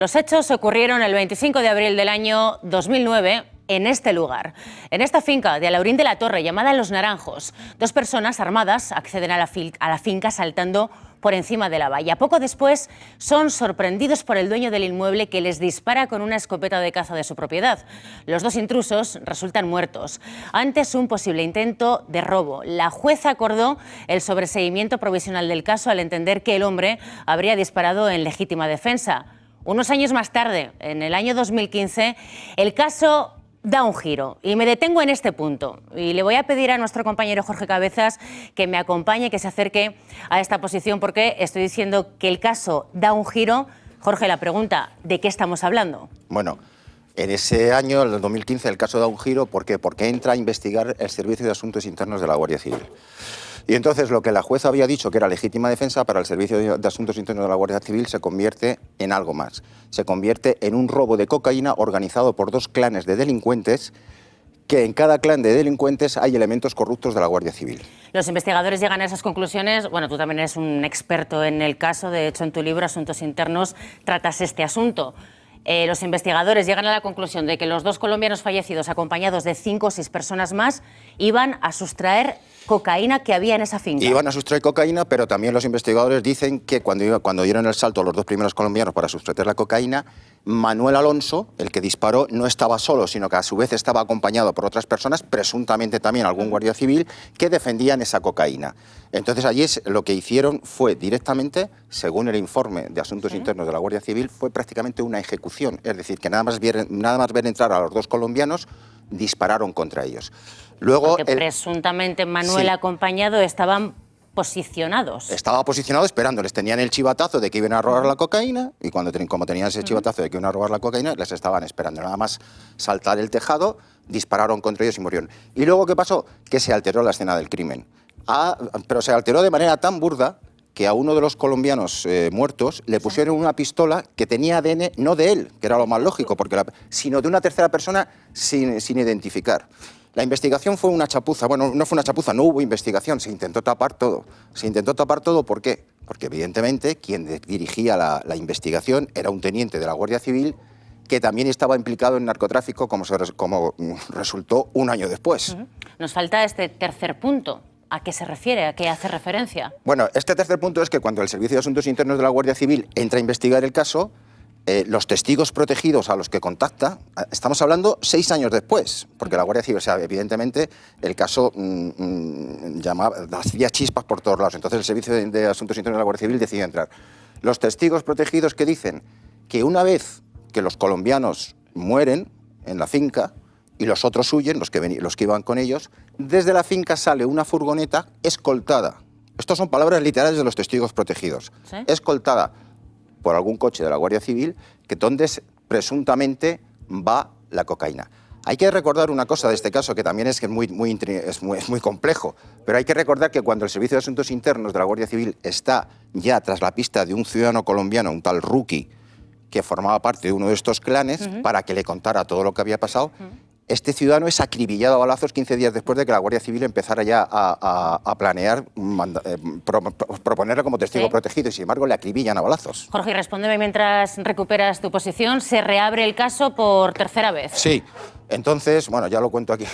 Los hechos ocurrieron el 25 de abril del año 2009 en este lugar. En esta finca de Alaurín de la Torre, llamada Los Naranjos, dos personas armadas acceden a la finca saltando por encima de la valla. Poco después son sorprendidos por el dueño del inmueble, que les dispara con una escopeta de caza de su propiedad. Los dos intrusos resultan muertos antes un posible intento de robo. La jueza acordó el sobreseimiento provisional del caso al entender que el hombre habría disparado en legítima defensa. Unos años más tarde, en el año 2015, el caso da un giro y me detengo en este punto y le voy a pedir a nuestro compañero Jorge Cabezas que me acompañe, que se acerque a esta posición, porque estoy diciendo que el caso da un giro. Jorge, la pregunta, ¿de qué estamos hablando? Bueno, en ese año, en el 2015, el caso da un giro. ¿Por qué? Porque entra a investigar el Servicio de Asuntos Internos de la Guardia Civil. Y entonces lo que la jueza había dicho que era legítima defensa para el Servicio de Asuntos Internos de la Guardia Civil se convierte en algo más. Se convierte en un robo de cocaína organizado por dos clanes de delincuentes, que en cada clan de delincuentes hay elementos corruptos de la Guardia Civil. Los investigadores llegan a esas conclusiones. Bueno, tú también eres un experto en el caso. De hecho, en tu libro Asuntos Internos tratas este asunto. Los investigadores llegan a la conclusión de que los dos colombianos fallecidos, acompañados de 5 o 6 personas más, iban a sustraer cocaína que había en esa finca. Iban a sustraer cocaína, pero también los investigadores dicen que cuando dieron el salto los dos primeros colombianos para sustraer la cocaína, Manuel Alonso, el que disparó, no estaba solo, sino que a su vez estaba acompañado por otras personas, presuntamente también algún guardia civil, que defendían esa cocaína. Entonces allí lo que hicieron fue directamente, según el informe de Asuntos Internos de la Guardia Civil, fue prácticamente una ejecución. Es decir, que nada más ver entrar a los dos colombianos, dispararon contra ellos. Luego, porque presuntamente Manuel acompañado estaban posicionados. Estaba posicionado esperando, les tenían el chivatazo de que iban a robar la cocaína, y como tenían ese chivatazo de que iban a robar la cocaína, les estaban esperando. Nada más saltar el tejado, dispararon contra ellos y murieron. ¿Y luego qué pasó? Que se alteró la escena del crimen. Pero se alteró de manera tan burda que a uno de los colombianos muertos le pusieron una pistola que tenía ADN, no de él, que era lo más lógico, sino de una tercera persona sin identificar. La investigación fue una chapuza. Bueno, no fue una chapuza, no hubo investigación, se intentó tapar todo. Se intentó tapar todo, ¿por qué? Porque evidentemente quien dirigía la investigación era un teniente de la Guardia Civil que también estaba implicado en narcotráfico, como resultó un año después. Nos falta este tercer punto. ¿A qué se refiere? ¿A qué hace referencia? Bueno, este tercer punto es que cuando el Servicio de Asuntos Internos de la Guardia Civil entra a investigar el caso, los testigos protegidos a los que contacta, estamos hablando 6 años después, porque la Guardia Civil, o sea, evidentemente, el caso hacía chispas por todos lados. Entonces el Servicio de Asuntos Internos de la Guardia Civil decidió entrar. Los testigos protegidos que dicen que una vez que los colombianos mueren en la finca y los otros huyen, los que iban con ellos, desde la finca sale una furgoneta escoltada. Estas son palabras literales de los testigos protegidos. ¿Sí? Escoltada por algún coche de la Guardia Civil, que donde presuntamente va la cocaína. Hay que recordar una cosa de este caso, que también es muy complejo, pero hay que recordar que cuando el Servicio de Asuntos Internos de la Guardia Civil está ya tras la pista de un ciudadano colombiano, un tal Rookie, que formaba parte de uno de estos clanes, para que le contara todo lo que había pasado, este ciudadano es acribillado a balazos 15 días después de que la Guardia Civil empezara ya a planear proponerle como testigo protegido, y sin embargo le acribillan a balazos. Jorge, respóndeme mientras recuperas tu posición. ¿Se reabre el caso por tercera vez? Sí. Entonces, bueno, ya lo cuento aquí.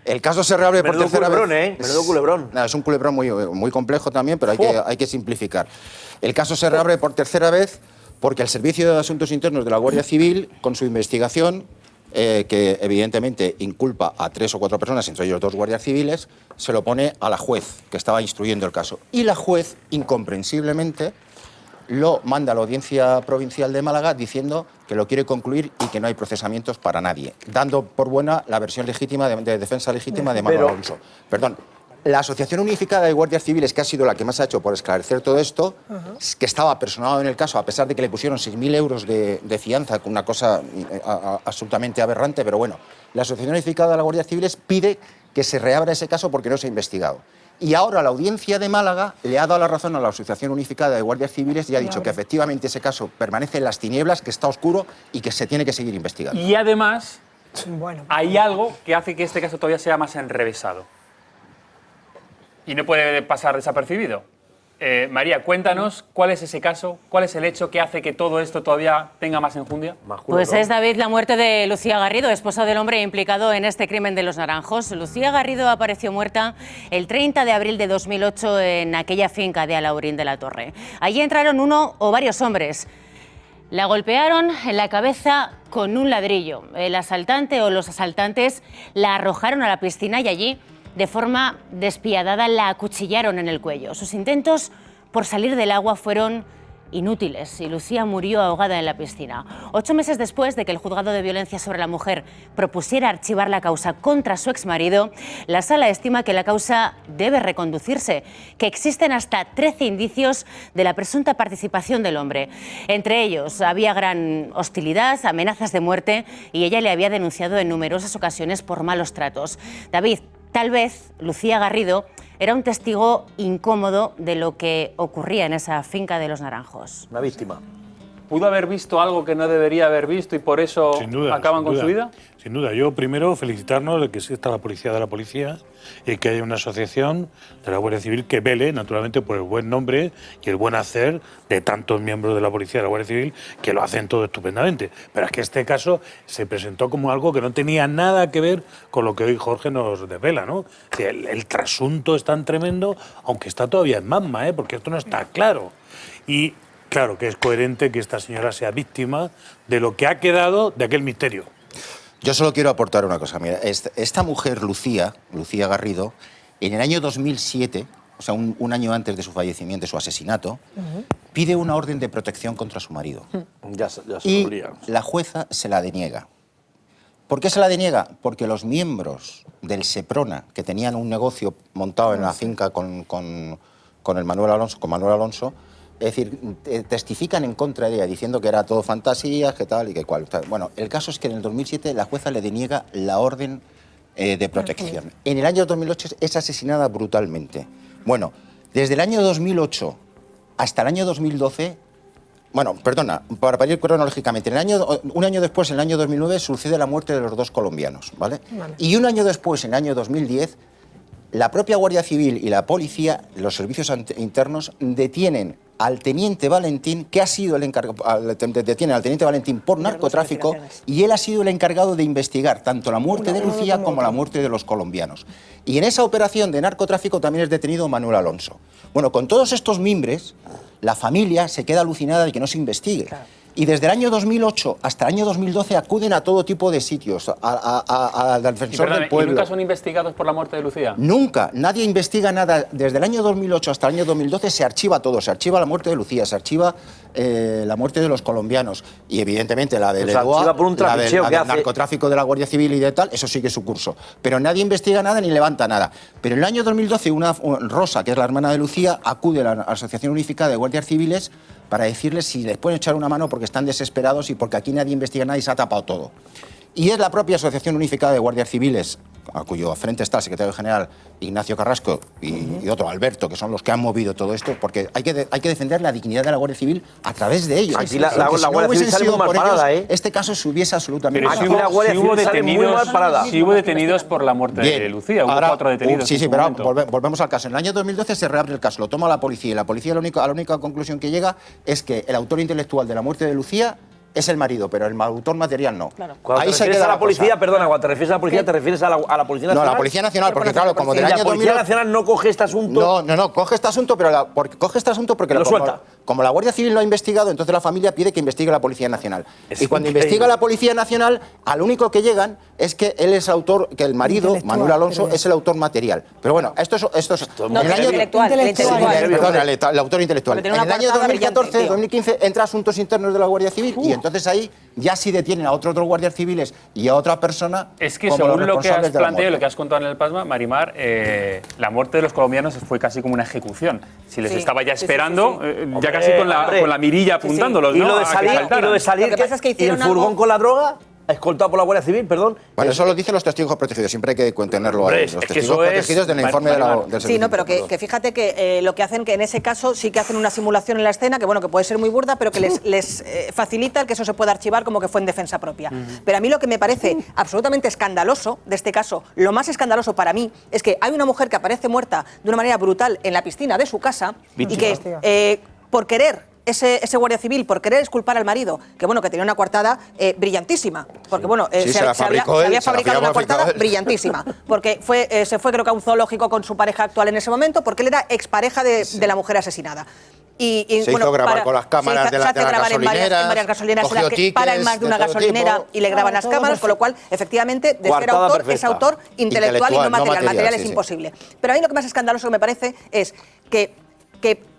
El caso se reabre por tercera vez. Menudo culebrón. Es un culebrón muy complejo también, pero hay que simplificar. El caso se reabre por tercera vez porque el Servicio de Asuntos Internos de la Guardia Civil, con su investigación, que evidentemente inculpa a 3 o 4 personas, entre ellos 2 guardias civiles, se lo pone a la juez que estaba instruyendo el caso. Y la juez, incomprensiblemente, lo manda a la Audiencia Provincial de Málaga diciendo que lo quiere concluir y que no hay procesamientos para nadie, dando por buena la versión legítima de defensa legítima de Manuel Alonso. Perdón. La Asociación Unificada de Guardias Civiles, que ha sido la que más ha hecho por esclarecer todo esto, que estaba personado en el caso, a pesar de que le pusieron 6.000 euros de fianza, una cosa absolutamente aberrante, pero bueno, la Asociación Unificada de las Guardias Civiles pide que se reabra ese caso porque no se ha investigado. Y ahora la Audiencia de Málaga le ha dado la razón a la Asociación Unificada de Guardias Civiles y ha dicho que efectivamente ese caso permanece en las tinieblas, que está oscuro y que se tiene que seguir investigando. Y además, hay algo que hace que este caso todavía sea más enrevesado. Y no puede pasar desapercibido. María, cuéntanos cuál es ese caso, cuál es el hecho que hace que todo esto todavía tenga más enjundia. Pues es, David, la muerte de Lucía Garrido, esposa del hombre implicado en este crimen de los Naranjos. Lucía Garrido apareció muerta el 30 de abril de 2008 en aquella finca de Alaurín de la Torre. Allí entraron uno o varios hombres. La golpearon en la cabeza con un ladrillo. El asaltante o los asaltantes la arrojaron a la piscina y allí, de forma despiadada, la acuchillaron en el cuello. Sus intentos por salir del agua fueron inútiles y Lucía murió ahogada en la piscina. 8 meses después de que el Juzgado de Violencia sobre la Mujer propusiera archivar la causa contra su exmarido, la Sala estima que la causa debe reconducirse, que existen hasta 13 indicios de la presunta participación del hombre. Entre ellos había gran hostilidad, amenazas de muerte y ella le había denunciado en numerosas ocasiones por malos tratos. David, tal vez Lucía Garrido era un testigo incómodo de lo que ocurría en esa finca de los Naranjos. Una víctima. ¿Pudo haber visto algo que no debería haber visto y por eso acaban con su vida? Sin duda. Yo primero felicitarnos de que exista la policía de la policía y que haya una asociación de la Guardia Civil que vele, naturalmente, por el buen nombre y el buen hacer de tantos miembros de la policía de la Guardia Civil que lo hacen todo estupendamente. Pero es que este caso se presentó como algo que no tenía nada que ver con lo que hoy Jorge nos desvela, ¿no? El trasunto es tan tremendo, aunque está todavía en magma, porque esto no está claro. Y claro que es coherente que esta señora sea víctima de lo que ha quedado de aquel misterio. Yo solo quiero aportar una cosa. Mira, esta mujer, Lucía Garrido, en el año 2007, o sea, un año antes de su fallecimiento, de su asesinato, pide una orden de protección contra su marido. Ya se y olía. la jueza se la deniega. ¿Por qué se la deniega? Porque los miembros del Seprona, que tenían un negocio montado en la finca con Manuel Alonso, es decir, testifican en contra de ella, diciendo que era todo fantasías, que tal y que cual. Bueno, el caso es que en el 2007 la jueza le deniega la orden de protección. En el año 2008 es asesinada brutalmente. Bueno, desde el año 2008 hasta el año 2012... Bueno, perdona, para ir cronológicamente, un año después, en el año 2009, sucede la muerte de los 2 colombianos, ¿vale? Y un año después, en el año 2010, la propia Guardia Civil y la policía, los servicios internos, detienen al teniente Valentín, que ha sido el encargado, detienen al teniente Valentín por narcotráfico, y él ha sido el encargado de investigar tanto la muerte de Lucía como la muerte de los colombianos. Y en esa operación de narcotráfico también es detenido Manuel Alonso. Bueno, con todos estos mimbres, la familia se queda alucinada de que no se investigue. Claro. Y desde el año 2008 hasta el año 2012 acuden a todo tipo de sitios, al defensor del pueblo. ¿Y nunca son investigados por la muerte de Lucía? Nunca, nadie investiga nada. Desde el año 2008 hasta el año 2012 se archiva todo, se archiva la muerte de Lucía, se archiva la muerte de los colombianos y evidentemente la del narcotráfico de la Guardia Civil y de tal, eso sigue su curso. Pero nadie investiga nada ni levanta nada. Pero en el año 2012 Rosa, que es la hermana de Lucía, acude a la Asociación Unificada de Guardias Civiles para decirles si les pueden echar una mano porque están desesperados y porque aquí nadie investiga nada y se ha tapado todo. Y es la propia Asociación Unificada de Guardias Civiles, a cuyo frente está el secretario general Ignacio Carrasco y otro, Alberto, que son los que han movido todo esto, porque hay que defender la dignidad de la Guardia Civil a través de ellos. Aquí la Guardia Civil sale muy mal parada, este caso se hubiese absolutamente... Pero aquí la Guardia Civil sale muy mal parada. Sí hubo detenidos por la muerte de Lucía, hubo 4 detenidos. Sí, pero volvemos al caso. En el año 2012 se reabre el caso, lo toma la policía y la policía la única conclusión que llega es que el autor intelectual de la muerte de Lucía es el marido, pero el autor material no. Claro. Cuando ahí te refieres a la policía, perdona, cuando te refieres a la policía, ¿te refieres a la Policía Nacional? No, a la Policía Nacional, porque claro, como del año 2000... ¿La Policía Nacional no coge este asunto? No, coge este asunto, pero coge este asunto porque lo suelta. Como la Guardia Civil lo ha investigado, entonces la familia pide que investigue la Policía Nacional. Y cuando investiga la Policía Nacional, al único que llegan es que él es autor, que el marido, Manuel Alonso, es el autor material. Pero bueno, esto es no, el año intelectual. Perdón, el autor intelectual. En el año 2014, 2015, entra Asuntos Internos de la Guardia Civil y entonces ahí ya sí detienen a otros guardias civiles y a otra persona. Es que según lo que has planteado y lo que has contado en el Pasma, Marimar, la muerte de los colombianos fue casi como una ejecución. Si les estaba ya esperando, ya casi con la mirilla apuntándolos, ¿Y ¿no? lo de salir, Lo que pasa es que ¿y el furgón con la droga? escoltado por la Guardia Civil, perdón. Bueno, eso lo dicen los testigos protegidos, siempre hay que tenerlo Hombre, ahí. es Los que testigos eso es- protegidos del informe del servicio. Sí, no, pero que fíjate que lo que hacen, que en ese caso sí que hacen una simulación en la escena, que bueno, que puede ser muy burda, pero que les facilita el que eso se pueda archivar como que fue en defensa propia. Pero a mí lo que me parece absolutamente escandaloso de este caso, lo más escandaloso para mí, es que hay una mujer que aparece muerta de una manera brutal en la piscina de su casa y que por querer ese guardia civil, por querer exculpar al marido, que bueno, que tenía una coartada brillantísima, porque bueno, Sí, se la había fabricó él, se la fabricado una fabricó coartada él. brillantísima, porque se fue creo que a un zoológico con su pareja actual en ese momento, porque él era expareja de la mujer asesinada. Y, Se hizo grabar con las cámaras de se hace las grabar en gasolineras, varias gasolineras en las cogió que para en tickets más de una de todo gasolinera tipo. y le graban las cámaras, con lo cual, efectivamente, de ser Coartada autor, es perfecta. autor intelectual y no Intelectual, no material. material, Material sí, es sí. imposible. Pero a mí lo que más escandaloso que me parece es que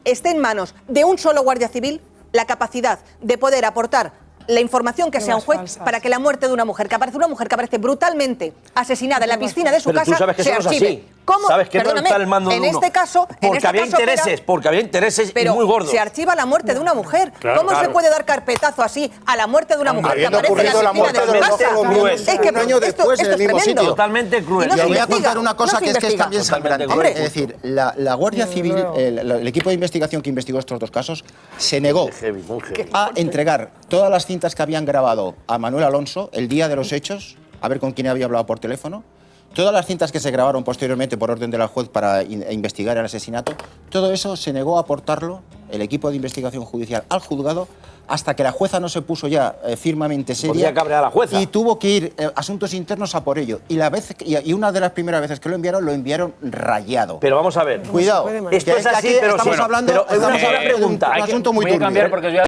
esté en manos de un solo guardia civil la capacidad de poder aportar la información que sea un juez para que la muerte de una mujer, que aparece brutalmente asesinada en la piscina de su Pero tú casa, sabes que se eso no es archive. así. ¿Cómo? Sabes que no Perdóname, está el mando de en uno. este caso, Porque había intereses, porque había intereses y pero muy gordos. se archiva la muerte de una mujer. Claro, ¿Cómo se claro. puede dar carpetazo así a la muerte de una mujer que Habiendo aparece en ocurrido la la piscina muerte de de su los dos casa? colombianos Es que un año después en el esto es mismo tremendo. sitio. Totalmente cruel. Y no Y se os voy a investiga, contar una cosa no se que es investiga. también sangrante. Hombre. Es decir, la Guardia Civil, el equipo de investigación que investigó estos dos casos, se negó Heavy, muy heavy. a entregar todas las cintas que habían grabado a Manuel Alonso el día de los hechos, a ver con quién había hablado por teléfono. Todas las cintas que se grabaron posteriormente por orden de la juez para investigar el asesinato, todo eso se negó a aportarlo el equipo de investigación judicial al juzgado hasta que la jueza no se puso ya firmemente seria. Podría cabrear a la jueza. Y tuvo que ir Asuntos Internos a por ello. Y una de las primeras veces que lo enviaron rayado. Pero vamos a ver. Cuidado. Esto que es así, aquí pero estamos sí. hablando Pero estamos una sola hablando de pregunta. un asunto muy Voy a turbio. cambiar porque os voy a